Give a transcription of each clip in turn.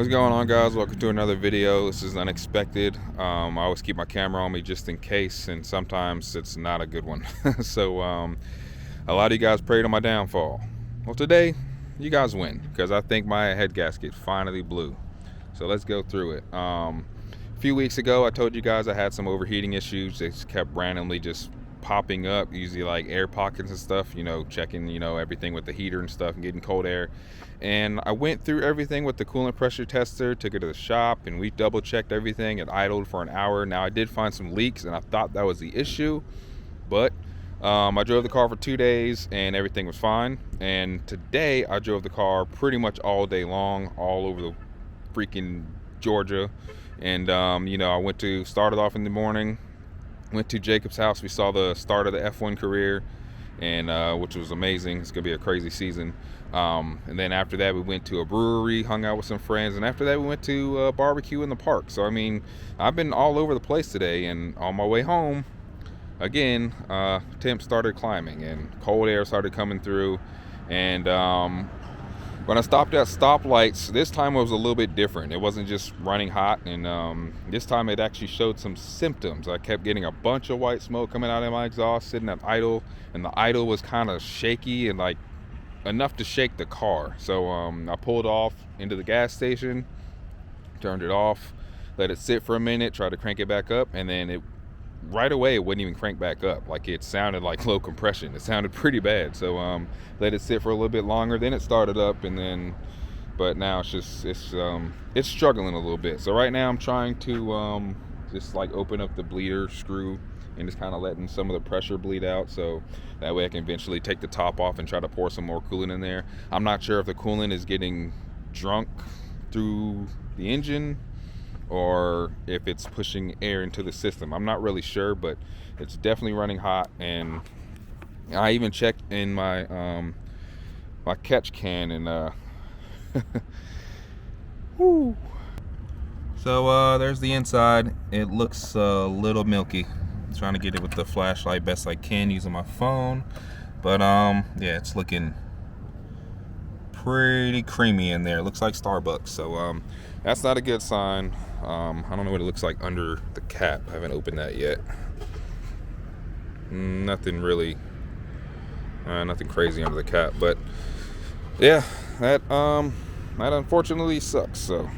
What's going on, guys? Welcome to another video. This is unexpected. I always keep my camera on me just in case, and sometimes it's not a good one. So a lot of you guys prayed on my downfall. Well, today you guys win because I think my head gasket finally blew. So let's go through it. A few weeks ago I told you guys I had some overheating issues. They kept randomly just popping up, usually like air pockets and stuff, checking everything with the heater and stuff and getting cold air. And I went through everything with the coolant pressure tester, took it to the shop, and we double checked everything. It idled for an hour. Now I did find some leaks and I thought that was the issue, but I drove the car for 2 days and everything was fine. And today I drove the car pretty much all day long, all over the freaking Georgia. And I started off in the morning, went to Jacob's house. We saw the start of the F1 career, and which was amazing. It's gonna be a crazy season. And then after that we went to a brewery, hung out with some friends, and after that we went to a barbecue in the park. So I mean, I've been all over the place today. And on my way home again, temps started climbing and cold air started coming through. And when I stopped at stoplights, this time it was a little bit different. It wasn't just running hot, and this time it actually showed some symptoms. I kept getting a bunch of white smoke coming out of my exhaust, sitting at idle, and the idle was kind of shaky and like enough to shake the car. So I pulled off into the gas station, turned it off, let it sit for a minute, tried to crank it back up, and then right away it wouldn't even crank back up. Like, it sounded like low compression. It sounded pretty bad. So let it sit for a little bit longer, then it started up, but now it's struggling a little bit. So right now I'm trying to just like open up the bleeder screw and just kind of letting some of the pressure bleed out, so that way I can eventually take the top off and try to pour some more coolant in there. I'm not sure if the coolant is getting drunk through the engine or if it's pushing air into the system. I'm not really sure, but it's definitely running hot. And I even checked in my my catch can, and whoo. So there's the inside. It looks a little milky. I'm trying to get it with the flashlight best I can using my phone, but yeah, it's looking pretty creamy in there. It looks like Starbucks. So that's not a good sign. I don't know what it looks like under the cap. I haven't opened that yet. Nothing really, nothing crazy under the cap, but yeah, that unfortunately sucks. So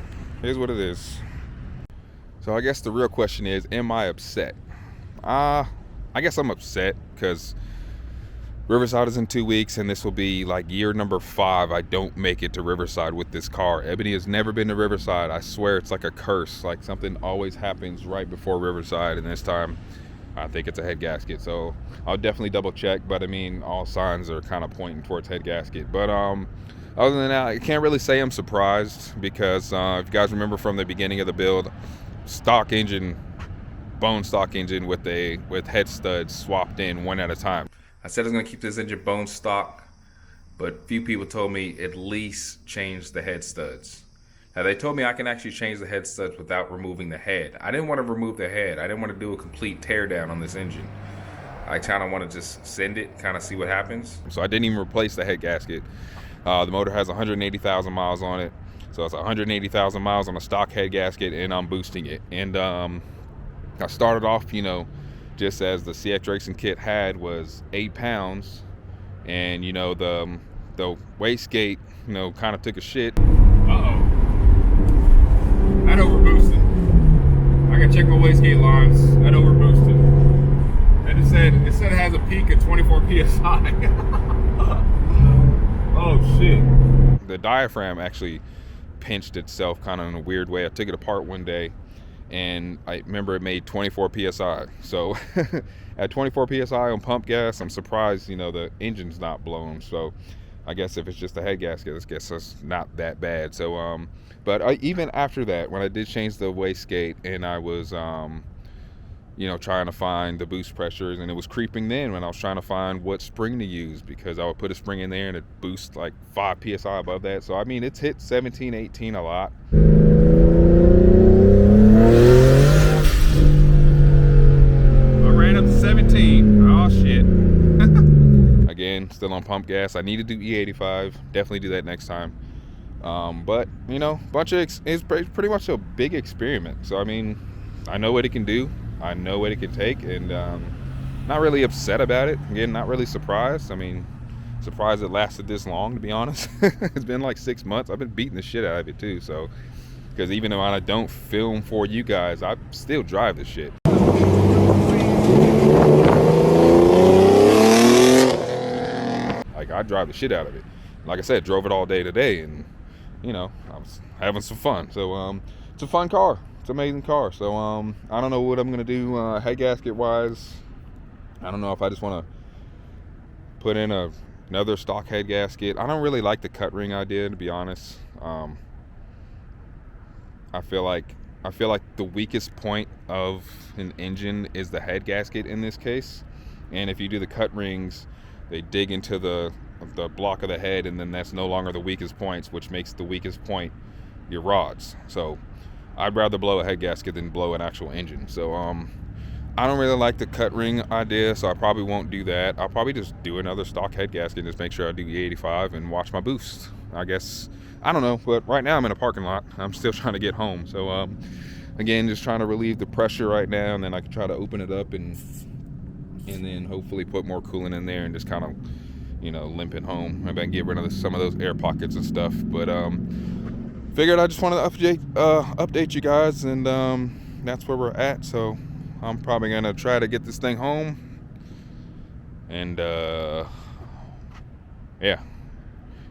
here's what it is. So I guess the real question is, am I upset? I guess I'm upset because Riverside is in 2 weeks, and this will be like year number 5 I don't make it to Riverside with this car. Ebony has never been to Riverside. I swear it's like a curse. Like, something always happens right before Riverside, and this time I think it's a head gasket. So I'll definitely double check, but I mean, all signs are kind of pointing towards head gasket. But other than that, I can't really say I'm surprised, because if you guys remember from the beginning of the build, stock engine, bone stock engine with head studs swapped in one at a time. I said I was going to keep this engine bone stock, but few people told me at least change the head studs. Now, they told me I can actually change the head studs without removing the head. I didn't want to remove the head. I didn't want to do a complete tear down on this engine. I kind of want to just send it, kind of see what happens. So I didn't even replace the head gasket. The motor has 180,000 miles on it. So it's 180,000 miles on a stock head gasket, and I'm boosting it. And I started off, just as the CX Racing kit had was 8 pounds, and the wastegate kind of took a shit. That overboosted. I gotta check my wastegate lines. That overboosted. And it said it has a peak of 24 psi. Oh shit. The diaphragm actually pinched itself kind of in a weird way. I took it apart one day, and I remember it made 24 psi. So at 24 psi on pump gas, I'm surprised the engine's not blown. So I guess if it's just a head gasket, I guess it's not that bad. So but even after that, when I did change the wastegate, and I was trying to find the boost pressures, and it was creeping then when I was trying to find what spring to use, because I would put a spring in there and it boosts like 5 psi above that. So I mean, it's hit 17, 18 a lot. Up to 17. Oh shit. Again, still on pump gas. I need to do E85. Definitely do that next time. But you know, it's pretty much a big experiment. So I mean, I know what it can do, I know what it can take, and not really upset about it. Again, not really surprised. I mean, surprised it lasted this long, to be honest. It's been like 6 months. I've been beating the shit out of it too. So, because even though I don't film for you guys, I still drive this shit. Like, I drive the shit out of it. Like I said, drove it all day today, and you know, I was having some fun. So it's a fun car. It's an amazing car. So I don't know what I'm gonna do head gasket wise. I don't know if I just want to put in another stock head gasket. I don't really like the cut ring idea, to be honest. I feel like the weakest point of an engine is the head gasket in this case. And if you do the cut rings, they dig into the block of the head, and then that's no longer the weakest points, which makes the weakest point your rods. So I'd rather blow a head gasket than blow an actual engine. So I don't really like the cut ring idea, so I probably won't do that. I'll probably just do another stock head gasket and just make sure I do E85 and watch my boost. I guess, I don't know, but right now I'm in a parking lot. I'm still trying to get home. So again, just trying to relieve the pressure right now, and then I can try to open it up and then hopefully put more coolant in there and just kind of, you know, limp it home. Maybe I can get rid of some of those air pockets and stuff. But figured I just wanted to update you guys, and that's where we're at. So I'm probably gonna try to get this thing home, and yeah,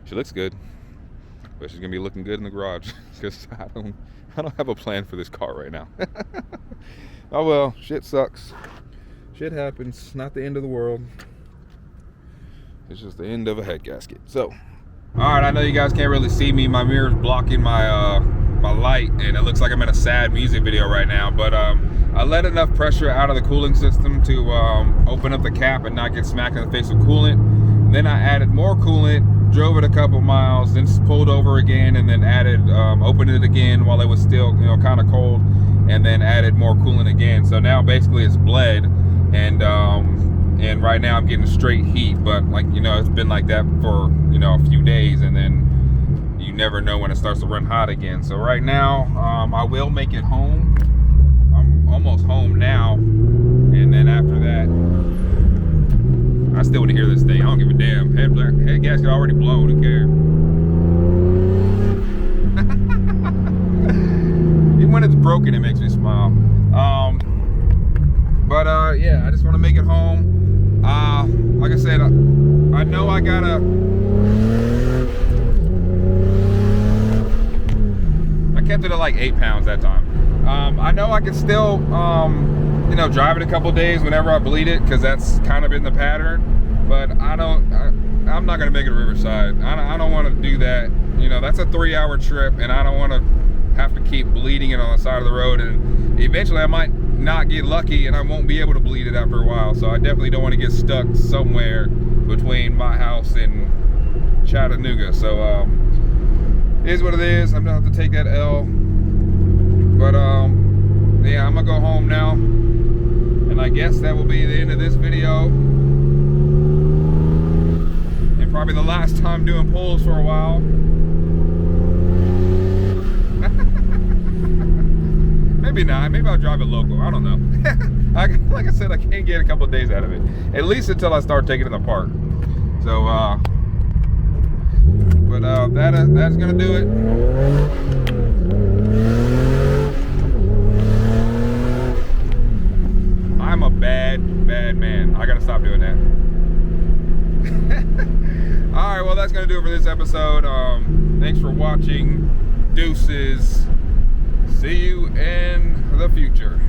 she looks good, but she's gonna be looking good in the garage because I don't have a plan for this car right now. Oh well, shit sucks. Shit happens. Not the end of the world. It's just the end of a head gasket. So, all right, I know you guys can't really see me. My mirror's blocking my my light, and it looks like I'm in a sad music video right now. But I let enough pressure out of the cooling system to open up the cap and not get smacked in the face with coolant. And then I added more coolant, drove it a couple miles, then pulled over again, and then opened it again while it was still, you know, kind of cold, and then added more coolant again. So now basically it's bled, and right now I'm getting straight heat. But like, you know, it's been like that for, you know, a few days, and then you never know when it starts to run hot again. So right now I will make it home. I'm almost home now, and then after that I still want to hear this thing. I don't give a damn. Head gasket already blown. Who cares? Even when it's broken, it makes me smile. But yeah, I just want to make it home. Like I said, I know I gotta. I kept it at like 8 pounds that time. I know I can still, you know, drive it a couple days whenever I bleed it, because that's kind of been the pattern. But I'm not gonna make it Riverside. I don't want to do that. You know, that's a 3-hour trip, and I don't want to have to keep bleeding it on the side of the road. And eventually, I might not get lucky, and I won't be able to bleed it after a while. So I definitely don't want to get stuck somewhere between my house and Chattanooga. So it is what it is. I'm gonna have to take that L. But yeah, I'm gonna go home now, and I guess that will be the end of this video, and probably the last time doing pulls for a while. Maybe not. Maybe I'll drive it local. I don't know. Like I said, I can't get a couple of days out of it, at least until I start taking it apart. So but that's gonna do it. I'm a bad man. I gotta stop doing that. All right, well, that's gonna do it for this episode. Thanks for watching. Deuces. See you in the future.